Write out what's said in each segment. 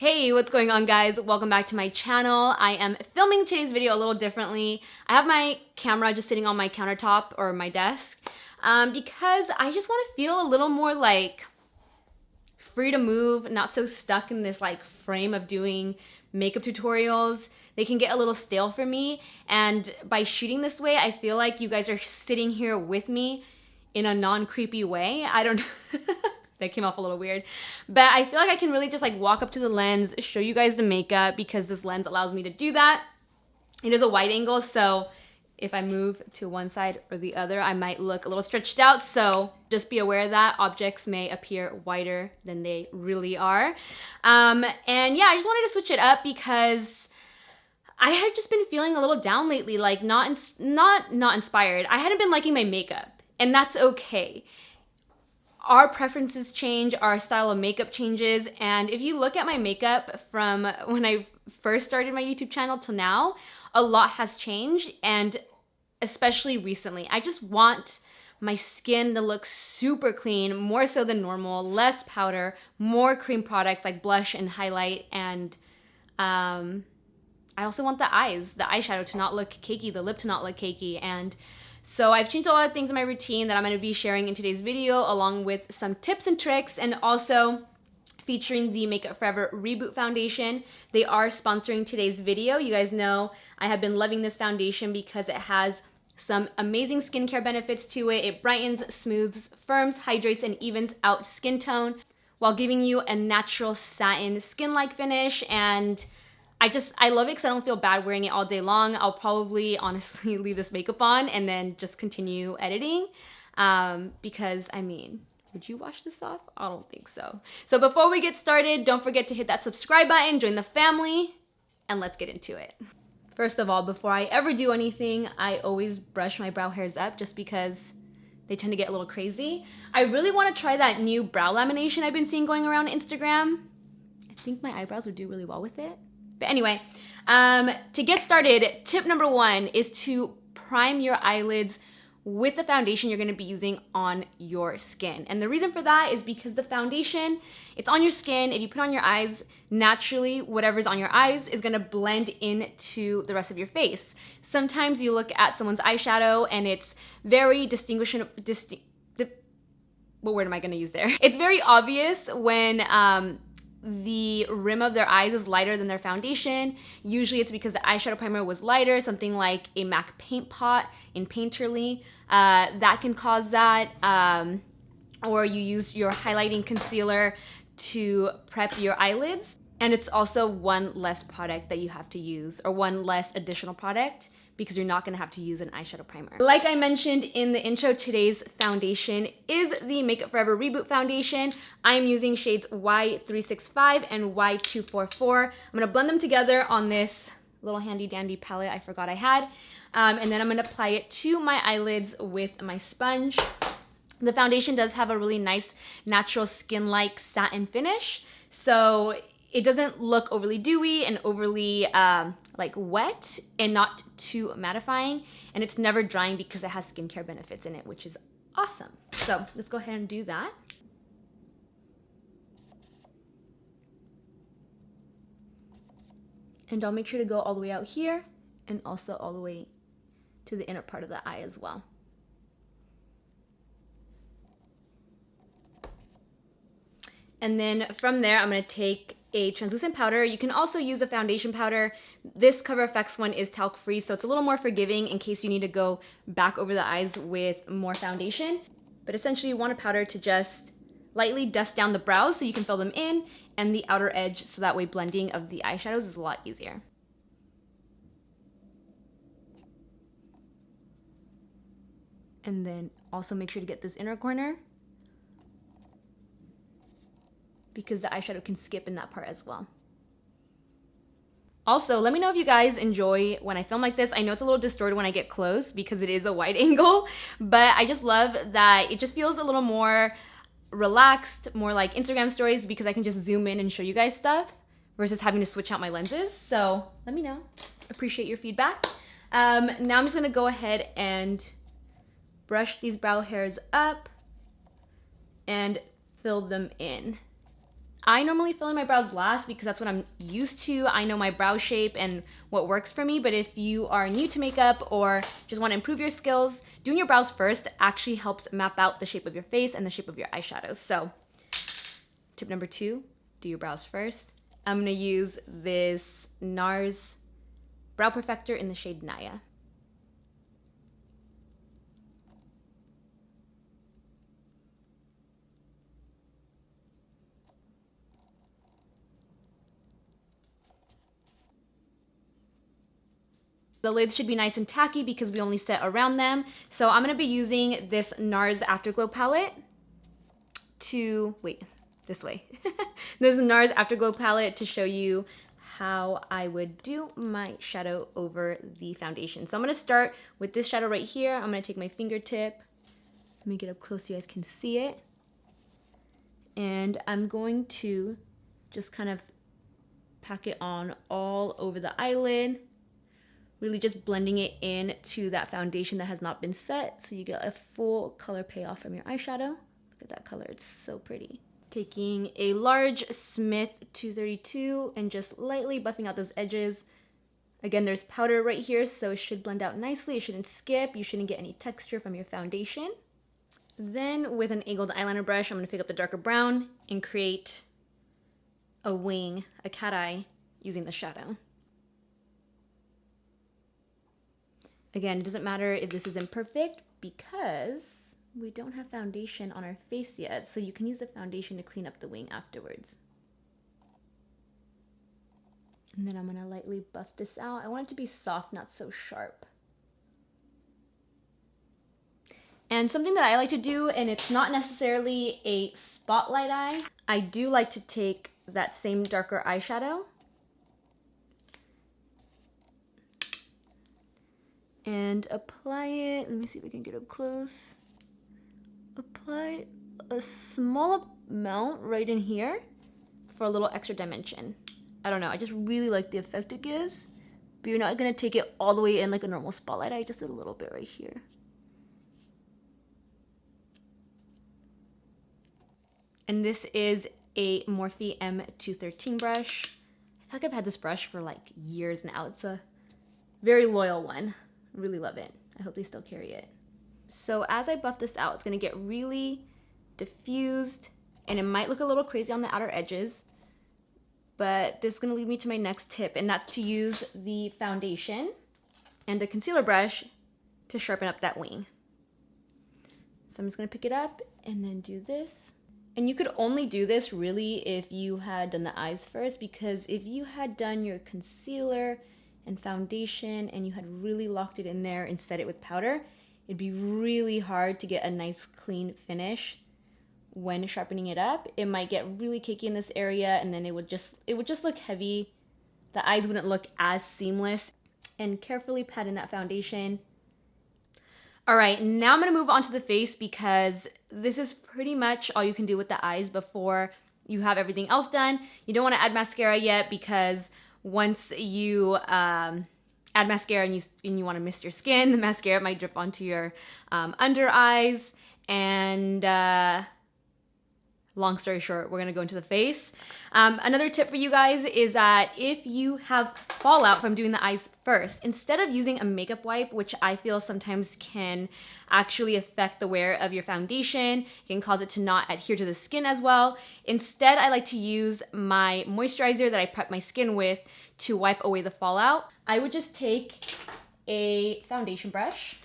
Hey, what's going on, guys? Welcome back to my channel. I am filming today's video a little differently. I have my camera just sitting on my countertop or my desk because I just want to feel a little more like free to move, not so stuck in this like frame of doing makeup tutorials. They can get a little stale for me, and by shooting this way, I feel like you guys are sitting here with me in a non-creepy way. I don't know. That came off a little weird, but I feel like I can really just like walk up to the lens, show you guys the makeup because this lens allows me to do that. It is a wide angle, so if I move to one side or the other, I might look a little stretched out. So just be aware that objects may appear wider than they really are. And yeah, I just wanted to switch it up because I had just been feeling a little down lately, like not inspired. I hadn't been liking my makeup, and that's okay. Our preferences change, our style of makeup changes, and if you look at my makeup from when I first started my YouTube channel till now, a lot has changed, and especially recently. I just want my skin to look super clean, more so than normal, less powder, more cream products like blush and highlight, and I also want the eyes, the eyeshadow to not look cakey, the lip to not look cakey, and so I've changed a lot of things in my routine that I'm going to be sharing in today's video, along with some tips and tricks, and also featuring the Makeup Forever Reboot Foundation. They are sponsoring today's video. You guys know I have been loving this foundation because it has some amazing skincare benefits to it. It brightens, smooths, firms, hydrates, and evens out skin tone while giving you a natural satin skin-like finish. And I love it because I don't feel bad wearing it all day long. I'll probably honestly leave this makeup on and then just continue editing because, I mean, would you wash this off? I don't think so. So before we get started, don't forget to hit that subscribe button, join the family, and let's get into it. First of all, before I ever do anything, I always brush my brow hairs up just because they tend to get a little crazy. I really want to try that new brow lamination I've been seeing going around Instagram. I think my eyebrows would do really well with it. But anyway, to get started, tip number one is to prime your eyelids with the foundation you're going to be using on your skin. And the reason for that is because the foundation, it's on your skin. If you put on your eyes, naturally, whatever's on your eyes is going to blend into the rest of your face. Sometimes you look at someone's eyeshadow and it's very distinguishable. What word am I going to use there? It's very obvious when the rim of their eyes is lighter than their foundation. Usually it's because the eyeshadow primer was lighter, something like a MAC paint pot in Painterly. That can cause that. Or you use your highlighting concealer to prep your eyelids. And it's also one less product that you have to use, or one less additional product, because you're not gonna have to use an eyeshadow primer. Like I mentioned in the intro, today's foundation is the Makeup Forever Reboot Foundation. I'm using shades Y365 and Y244. I'm gonna blend them together on this little handy dandy palette I forgot I had. And then I'm gonna apply it to my eyelids with my sponge. The foundation does have a really nice natural skin-like satin finish. So it doesn't look overly dewy and overly like wet, and not too mattifying, and it's never drying because it has skincare benefits in it, which is awesome. So let's go ahead and do that. And I'll make sure to go all the way out here and also all the way to the inner part of the eye as well. And then from there, I'm going to take a translucent powder. You can also use a foundation powder. This CoverFX one is talc free, so it's a little more forgiving in case you need to go back over the eyes with more foundation. But essentially you want a powder to just lightly dust down the brows so you can fill them in, and the outer edge, so that way blending of the eyeshadows is a lot easier. And then also make sure to get this inner corner, because the eyeshadow can skip in that part as well. Also, let me know if you guys enjoy when I film like this. I know it's a little distorted when I get close because it is a wide angle, but I just love that it just feels a little more relaxed, more like Instagram stories, because I can just zoom in and show you guys stuff versus having to switch out my lenses. So let me know. Appreciate your feedback. Now I'm just gonna go ahead and brush these brow hairs up and fill them in. I normally fill in my brows last because that's what I'm used to. I know my brow shape and what works for me, but if you are new to makeup or just want to improve your skills, doing your brows first actually helps map out the shape of your face and the shape of your eyeshadows. So tip number 2, do your brows first. I'm gonna use this NARS Brow Perfector in the shade Naïa. The lids should be nice and tacky because we only set around them. So I'm gonna be using this NARS Afterglow palette to, wait, this way. This is NARS Afterglow palette to show you how I would do my shadow over the foundation. So I'm gonna start with this shadow right here. I'm gonna take my fingertip. Let me get up close so you guys can see it. And I'm going to just kind of pack it on all over the eyelid. Really just blending it in to that foundation that has not been set so you get a full color payoff from your eyeshadow. Look at that color, it's so pretty. Taking a large Smith 232 and just lightly buffing out those edges. Again, there's powder right here, so it should blend out nicely. It shouldn't skip, you shouldn't get any texture from your foundation. Then with an angled eyeliner brush, I'm gonna pick up the darker brown and create a wing, a cat eye, using the shadow. Again, it doesn't matter if this is imperfect because we don't have foundation on our face yet, so you can use the foundation to clean up the wing afterwards. And then I'm gonna lightly buff this out. I want it to be soft, not so sharp. And something that I like to do, and it's not necessarily a spotlight eye, I do like to take that same darker eyeshadow and apply it. Let me see if we can get up close. Apply a small amount right in here for a little extra dimension. I don't know, I just really like the effect it gives, but you're not gonna take it all the way in like a normal spotlight eye, just a little bit right here. And this is a Morphe M213 brush. I feel like I've had this brush for like years now. It's a very loyal one. I really love it. I hope they still carry it. So as I buff this out, it's gonna get really diffused and it might look a little crazy on the outer edges, but this is gonna lead me to my next tip, and that's to use the foundation and a concealer brush to sharpen up that wing. So I'm just gonna pick it up and then do this. And you could only do this really if you had done the eyes first, because if you had done your concealer and foundation and you had really locked it in there and set it with powder, it'd be really hard to get a nice clean finish when sharpening it up. It might get really cakey in this area and then it would just look heavy. The eyes wouldn't look as seamless. And carefully pat in that foundation. All right, now I'm gonna move on to the face because this is pretty much all you can do with the eyes before you have everything else done. You don't wanna add mascara yet because once you add mascara and you wanna mist your skin, the mascara might drip onto your under eyes. And long story short, we're gonna go into the face. Another tip for you guys is that if you have fallout from doing the eyes first, instead of using a makeup wipe, which I feel sometimes can actually affect the wear of your foundation, it can cause it to not adhere to the skin as well. Instead, I like to use my moisturizer that I prep my skin with to wipe away the fallout. I would just take a foundation brush.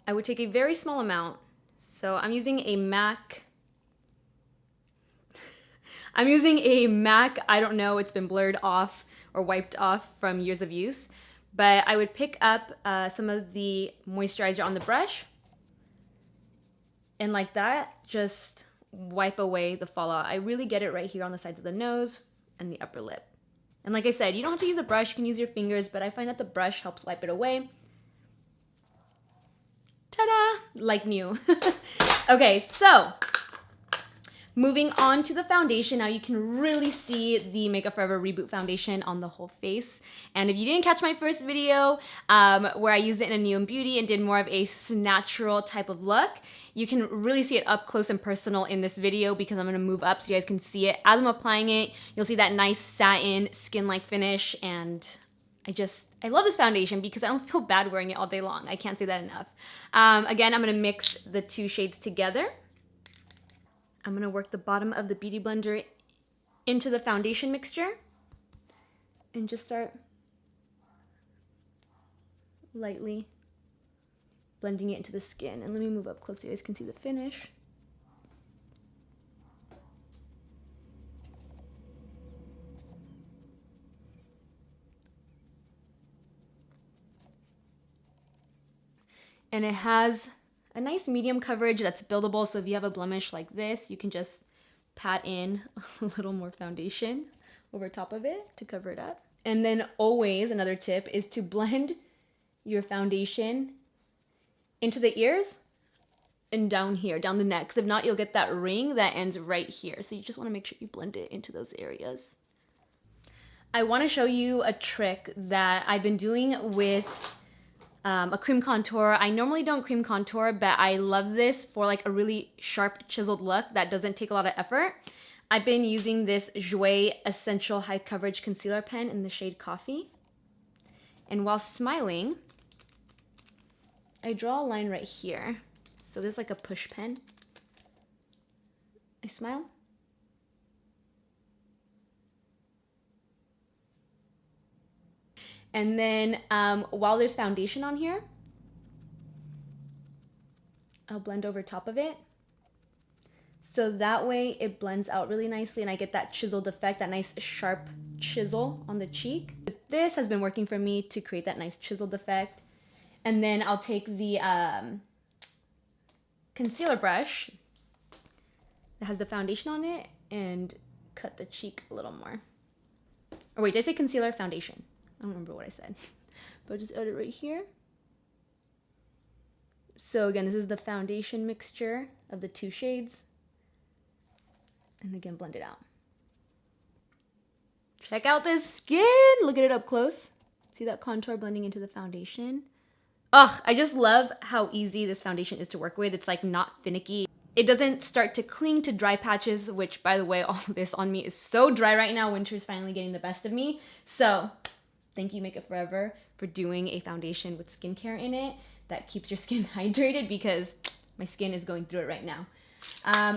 I would take a very small amount. So I'm using a MAC, I don't know, it's been blurred off or wiped off from years of use, but I would pick up some of the moisturizer on the brush and like that, just wipe away the fallout. I really get it right here on the sides of the nose and the upper lip. And like I said, you don't have to use a brush, you can use your fingers, but I find that the brush helps wipe it away. Ta-da! Like new. Okay, so Moving on to the foundation, now you can really see the Makeup Forever Reboot Foundation on the whole face. And if you didn't catch my first video where I used it in a New and Beauty and did more of a natural type of look, you can really see it up close and personal in this video because I'm gonna move up so you guys can see it. As I'm applying it, you'll see that nice satin skin-like finish, and I love this foundation because I don't feel bad wearing it all day long. I can't say that enough. Again, I'm gonna mix the two shades together. I'm gonna work the bottom of the Beauty Blender into the foundation mixture and just start lightly blending it into the skin. And let me move up close so you guys can see the finish. And it has a nice medium coverage that's buildable, so if you have a blemish like this, you can just pat in a little more foundation over top of it to cover it up. And then always, another tip is to blend your foundation into the ears and down here, down the neck, because if not, you'll get that ring that ends right here. So you just want to make sure you blend it into those areas. I want to show you a trick that I've been doing with a cream contour. I normally don't cream contour, but I love this for like a really sharp chiseled look that doesn't take a lot of effort. I've been using this Jouer Essential High Coverage Concealer Pen in the shade Coffee. And while smiling, I draw a line right here. So this is like a push pen. I smile. And then while there's foundation on here, I'll blend over top of it. So that way it blends out really nicely and I get that chiseled effect, that nice sharp chisel on the cheek. This has been working for me to create that nice chiseled effect. And then I'll take the concealer brush that has the foundation on it and cut the cheek a little more. Or wait, did I say concealer? Foundation. I don't remember what I said, but I'll just add it right here. So again, this is the foundation mixture of the two shades. And again, blend it out. Check out this skin. Look at it up close. See that contour blending into the foundation? Ugh, I just love how easy this foundation is to work with. It's like not finicky. It doesn't start to cling to dry patches, which by the way, all of this on me is so dry right now. Winter's finally getting the best of me. So thank you, Makeup Forever, for doing a foundation with skincare in it that keeps your skin hydrated because my skin is going through it right now.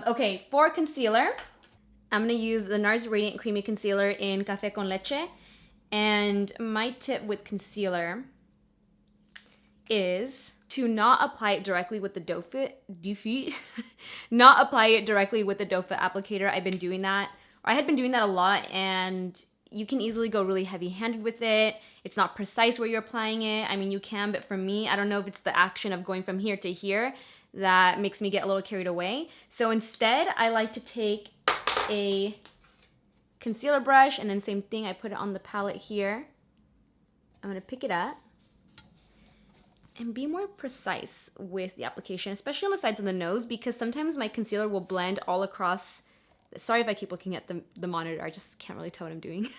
Okay, for concealer, I'm going to use the NARS Radiant Creamy Concealer in Café con Leche. And my tip with concealer is to not apply it directly with the doe foot, not apply it directly with the doe foot applicator. I've been doing that, or I had been doing that a lot, and you can easily go really heavy-handed with it. It's not precise where you're applying it. I mean, you can, but for me, I don't know if it's the action of going from here to here that makes me get a little carried away. So instead, I like to take a concealer brush, and then same thing, I put it on the palette here. I'm gonna pick it up and be more precise with the application, especially on the sides of the nose, because sometimes my concealer will blend all across. Sorry if I keep looking at the monitor, I just can't really tell what I'm doing.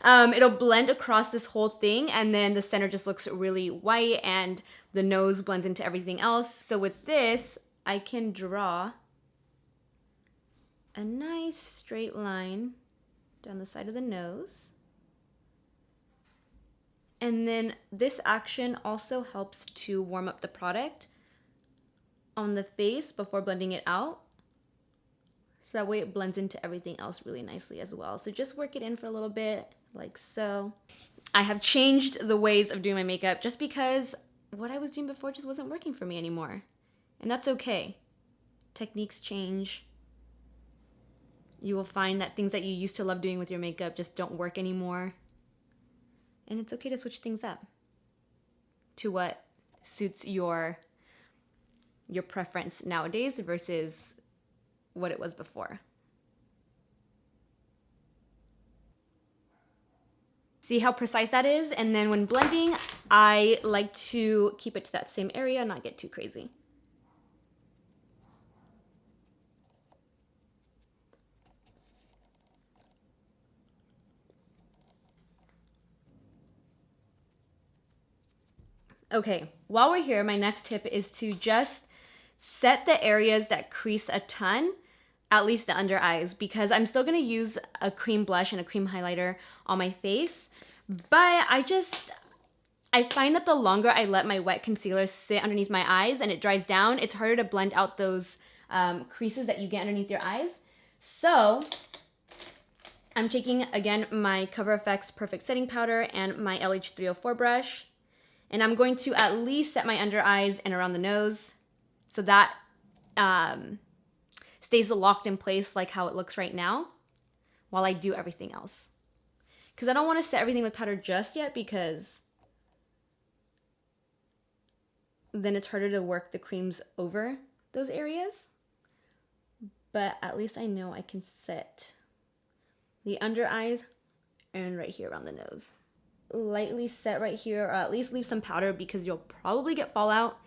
It'll blend across this whole thing, and then the center just looks really white and the nose blends into everything else. So with this, I can draw a nice straight line down the side of the nose. And then this action also helps to warm up the product on the face before blending it out. So that way it blends into everything else really nicely as well. So just work it in for a little bit, like so. I have changed the ways of doing my makeup just because what I was doing before just wasn't working for me anymore. And that's okay. Techniques change. You will find that things that you used to love doing with your makeup just don't work anymore. And it's okay to switch things up to what suits your preference nowadays versus what it was before. See how precise that is? And then when blending, I like to keep it to that same area, not get too crazy. Okay, while we're here, my next tip is to just set the areas that crease a ton, at least the under eyes, because I'm still gonna use a cream blush and a cream highlighter on my face, but I find that the longer I let my wet concealer sit underneath my eyes and it dries down, it's harder to blend out those creases that you get underneath your eyes. So I'm taking, again, my CoverFX Perfect Setting Powder and my LH304 brush, and I'm going to at least set my under eyes and around the nose so that stays locked in place like how it looks right now while I do everything else. Because I don't want to set everything with powder just yet, because then it's harder to work the creams over those areas. But at least I know I can set the under eyes and right here around the nose. Lightly set right here, or at least leave some powder because you'll probably get fallout.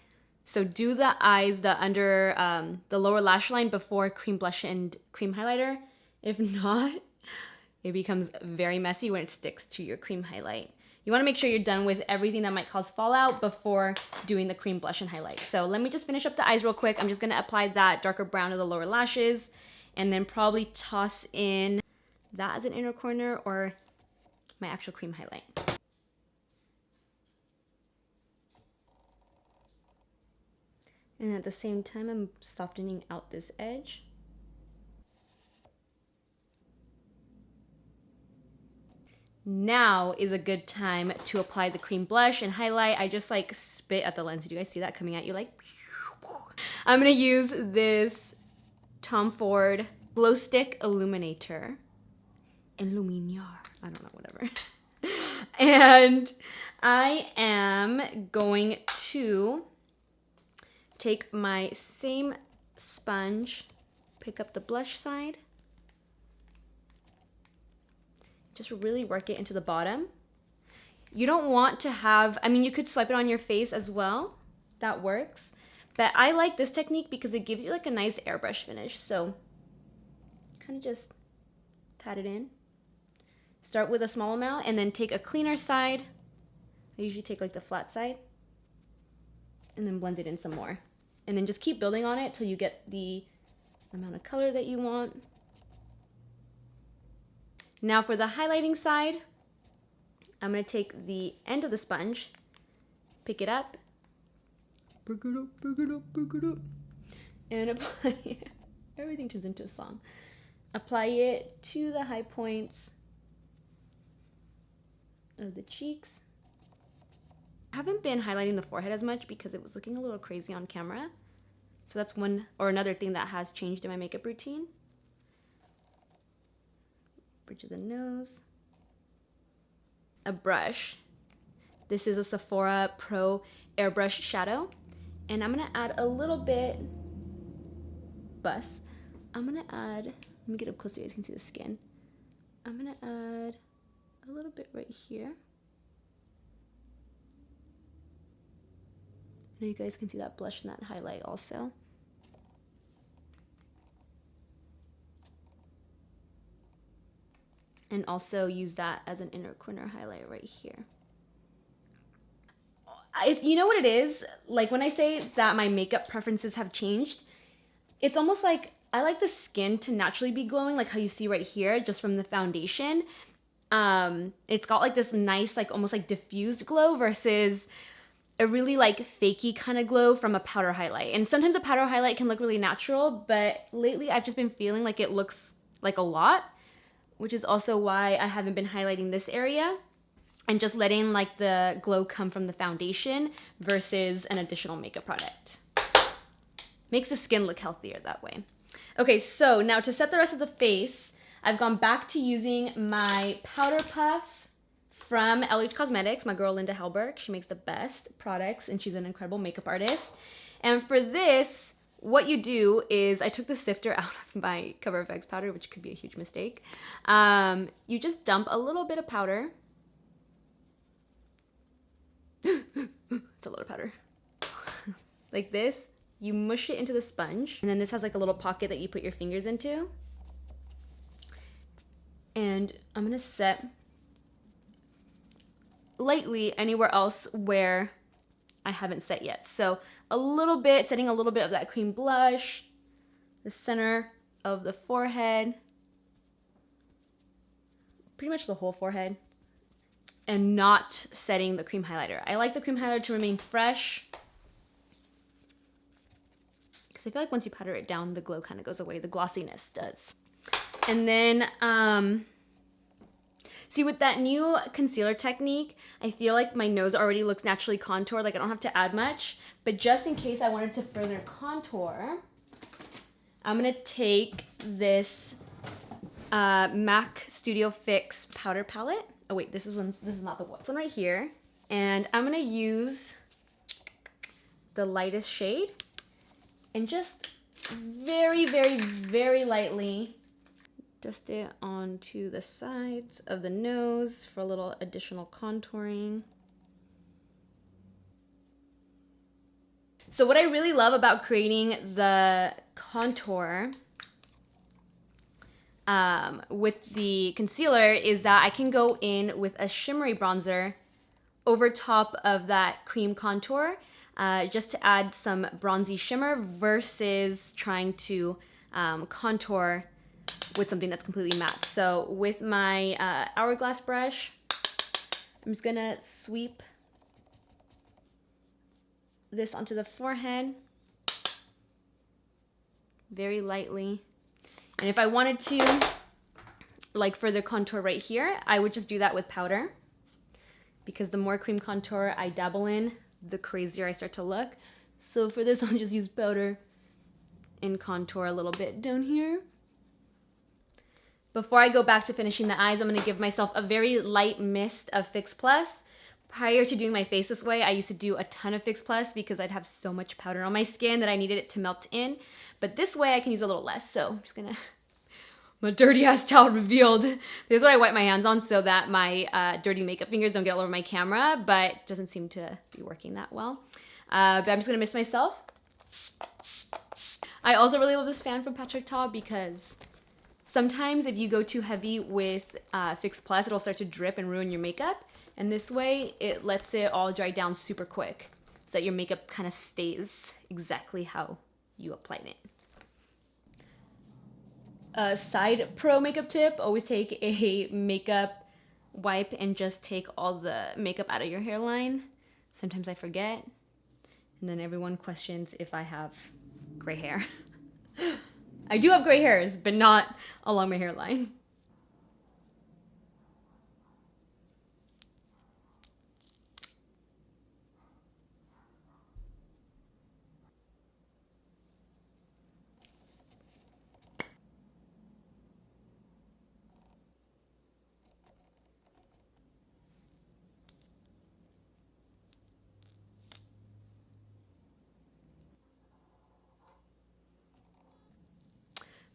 So do the eyes, the under, the lower lash line before cream blush and cream highlighter. If not, it becomes very messy when it sticks to your cream highlight. You want to make sure you're done with everything that might cause fallout before doing the cream blush and highlight. So let me just finish up the eyes real quick. I'm just going to apply that darker brown to the lower lashes and then probably toss in that as an inner corner or my actual cream highlight. And at the same time, I'm softening out this edge. Now is a good time to apply the cream blush and highlight. I just like spit at the lens. Do you guys see that coming at you? Like, I'm gonna use this Tom Ford Glow Stick Illuminator. Illuminar. I don't know, whatever. And I am going to take my same sponge, pick up the blush side, just really work it into the bottom. You don't want to have, I mean, you could swipe it on your face as well. That works. But I like this technique because it gives you like a nice airbrush finish. So kind of just pat it in. Start with a small amount and then take a cleaner side. I usually take like the flat side and then blend it in some more. And then just keep building on it till you get the amount of color that you want. Now for the highlighting side, I'm going to take the end of the sponge, pick it up, pick it up, pick it up, pick it up, and apply it. Everything turns into a song. Apply it to the high points of the cheeks. I haven't been highlighting the forehead as much because it was looking a little crazy on camera. So that's one or another thing that has changed in my makeup routine. Bridge of the nose. A brush. This is a Sephora Pro Airbrush Shadow. And I'm gonna add a little bit, I'm gonna add, let me get up close so you guys can see the skin. I'm gonna add a little bit right here. Now you guys can see that blush and that highlight also. And also use that as an inner corner highlight right here. You know what it is? Like when I say that my makeup preferences have changed, it's almost like I like the skin to naturally be glowing, like how you see right here, just from the foundation. It's got like this nice, like almost like diffused glow versus a really like fakey kind of glow from a powder highlight. And sometimes a powder highlight can look really natural, but lately I've just been feeling like it looks like a lot, which is also why I haven't been highlighting this area and just letting like the glow come from the foundation versus an additional makeup product. Makes the skin look healthier that way. Okay, so now to set the rest of the face, I've gone back to using my powder puff from LH Cosmetics, my girl Linda Hellberg. She makes the best products and she's an incredible makeup artist. And for this, what you do is, I took the sifter out of my CoverFX powder, which could be a huge mistake. You just dump a little bit of powder. It's a lot of powder. Like this. You mush it into the sponge. And then this has like a little pocket that you put your fingers into. And I'm gonna set lightly anywhere else where I haven't set yet. So a little bit, setting a little bit of that cream blush, the center of the forehead, pretty much the whole forehead, and not setting the cream highlighter. I like the cream highlighter to remain fresh because I feel like once you powder it down, the glow kind of goes away, the glossiness does. And then, see, with that new concealer technique, I feel like my nose already looks naturally contoured, like I don't have to add much. But just in case I wanted to further contour, I'm gonna take this MAC Studio Fix powder palette. Oh wait, this is not the one. This one right here. And I'm gonna use the lightest shade and just very, very, very lightly dust it onto the sides of the nose for a little additional contouring. So what I really love about creating the contour with the concealer is that I can go in with a shimmery bronzer over top of that cream contour just to add some bronzy shimmer versus trying to contour with something that's completely matte. So with my hourglass brush, I'm just gonna sweep this onto the forehead very lightly. And if I wanted to like further contour right here, I would just do that with powder, because the more cream contour I dabble in, the crazier I start to look. So for this, I'll just use powder and contour a little bit down here. Before I go back to finishing the eyes, I'm gonna give myself a very light mist of Fix Plus. Prior to doing my face this way, I used to do a ton of Fix Plus because I'd have so much powder on my skin that I needed it to melt in. But this way I can use a little less. So I'm just gonna, my dirty ass towel revealed. This is what I wipe my hands on so that my dirty makeup fingers don't get all over my camera, but it doesn't seem to be working that well. But I'm just gonna mist myself. I also really love this fan from Patrick Ta because sometimes if you go too heavy with Fix Plus, it'll start to drip and ruin your makeup. And this way, it lets it all dry down super quick so that your makeup kind of stays exactly how you applied it. A side pro makeup tip, always take a makeup wipe and just take all the makeup out of your hairline. Sometimes I forget, and then everyone questions if I have gray hair. I do have gray hairs, but not along my hairline.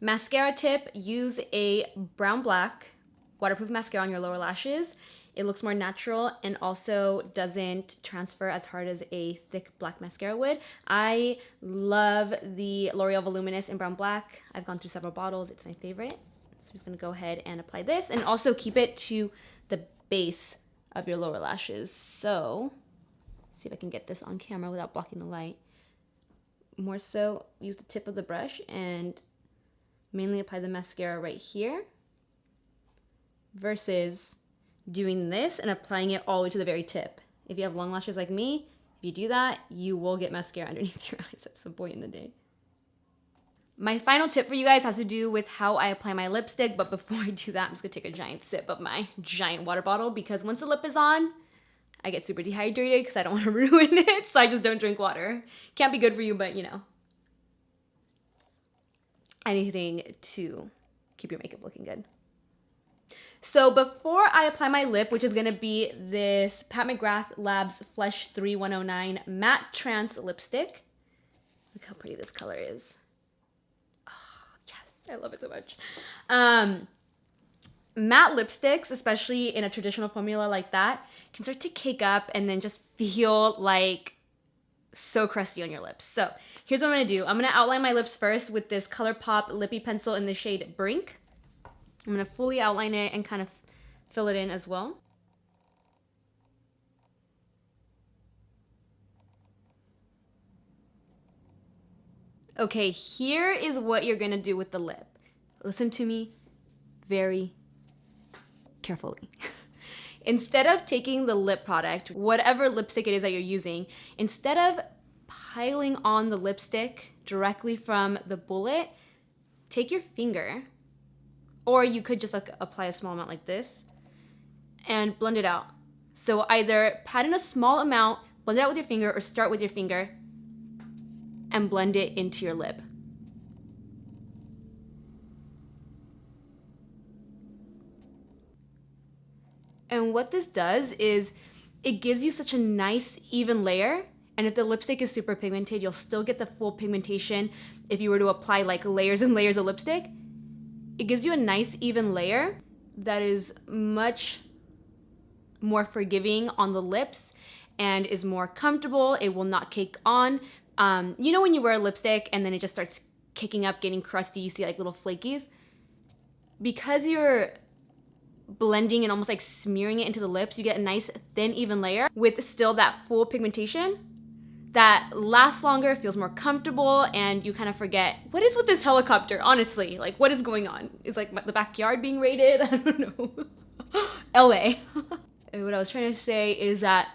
Mascara tip, use a brown black waterproof mascara on your lower lashes. It looks more natural and also doesn't transfer as hard as a thick black mascara would. I love the L'Oreal Voluminous in brown black. I've gone through several bottles. It's my favorite. So I'm just gonna go ahead and apply this and also keep it to the base of your lower lashes. So, see if I can get this on camera without blocking the light. More so, use the tip of the brush and mainly apply the mascara right here versus doing this and applying it all the way to the very tip. If you have long lashes like me, if you do that, you will get mascara underneath your eyes at some point in the day. My final tip for you guys has to do with how I apply my lipstick, but before I do that, I'm just gonna take a giant sip of my giant water bottle because once the lip is on, I get super dehydrated because I don't want to ruin it, so I just don't drink water. Can't be good for you, but you know, anything to keep your makeup looking good. So before I apply my lip, which is gonna be this Pat McGrath Labs Flesh 3109 Matte Trance Lipstick. Look how pretty this color is. Oh, yes, I love it so much. Matte lipsticks, especially in a traditional formula like that, can start to cake up and then just feel like so crusty on your lips. So here's what I'm gonna do. I'm gonna outline my lips first with this ColourPop Lippy Pencil in the shade Brink. I'm gonna fully outline it and kind of fill it in as well. Okay, here is what you're gonna do with the lip. Listen to me very carefully. Instead of taking the lip product, whatever lipstick it is that you're using, instead of piling on the lipstick directly from the bullet, take your finger, or you could just like apply a small amount like this and blend it out. So either pat in a small amount, blend it out with your finger, or start with your finger and blend it into your lip. And what this does is it gives you such a nice even layer, and if the lipstick is super pigmented, you'll still get the full pigmentation if you were to apply like layers and layers of lipstick. It gives you a nice even layer that is much more forgiving on the lips and is more comfortable. It will not cake on. You know when you wear a lipstick and then it just starts kicking up, getting crusty, you see like little flakies? Because you're blending and almost like smearing it into the lips, you get a nice thin even layer with still that full pigmentation that lasts longer, feels more comfortable, and you kind of forget, what is with this helicopter, honestly? Like, what is going on? Is like the backyard being raided? I don't know. LA. And what I was trying to say is that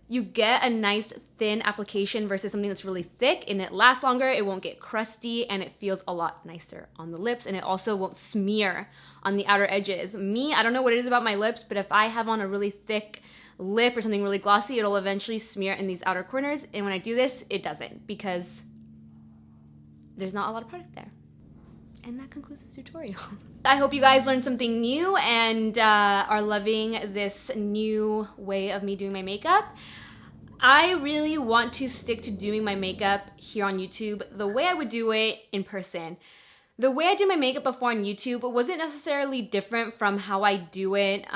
you get a nice thin application versus something that's really thick, and it lasts longer, it won't get crusty, and it feels a lot nicer on the lips, and it also won't smear on the outer edges. Me, I don't know what it is about my lips, but if I have on a really thick lip or something really glossy, it'll eventually smear in these outer corners, and when I do this, it doesn't, because there's not a lot of product there. And that concludes this tutorial. I hope you guys learned something new and are loving this new way of me doing my makeup. I really want to stick to doing my makeup here on YouTube the way I would do it in person. The way I did my makeup before on YouTube wasn't necessarily different from how I do it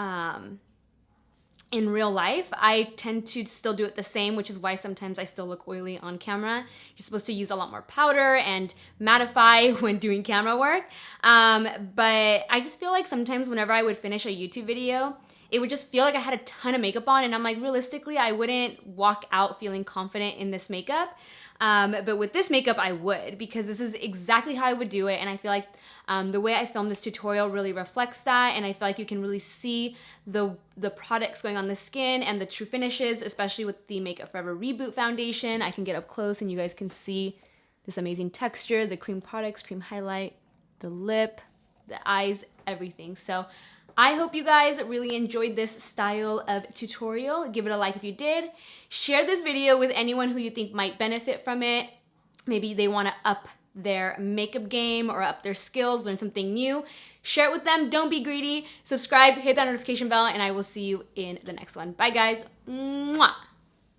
in real life. I tend to still do it the same, which is why sometimes I still look oily on camera. You're supposed to use a lot more powder and mattify when doing camera work. But I just feel like sometimes whenever I would finish a YouTube video, it would just feel like I had a ton of makeup on, and I'm like, realistically, I wouldn't walk out feeling confident in this makeup. But with this makeup, I would, because this is exactly how I would do it, and I feel like the way I filmed this tutorial really reflects that, and I feel like you can really see the products going on the skin and the true finishes, especially with the Makeup Forever Reboot foundation. I can get up close and you guys can see this amazing texture, the cream products, cream highlight, the lip, the eyes, everything. So I hope you guys really enjoyed this style of tutorial. Give it a like if you did. Share this video with anyone who you think might benefit from it. Maybe they want to up their makeup game or up their skills, learn something new. Share it with them. Don't be greedy. Subscribe, hit that notification bell, and I will see you in the next one. Bye, guys. Mwah.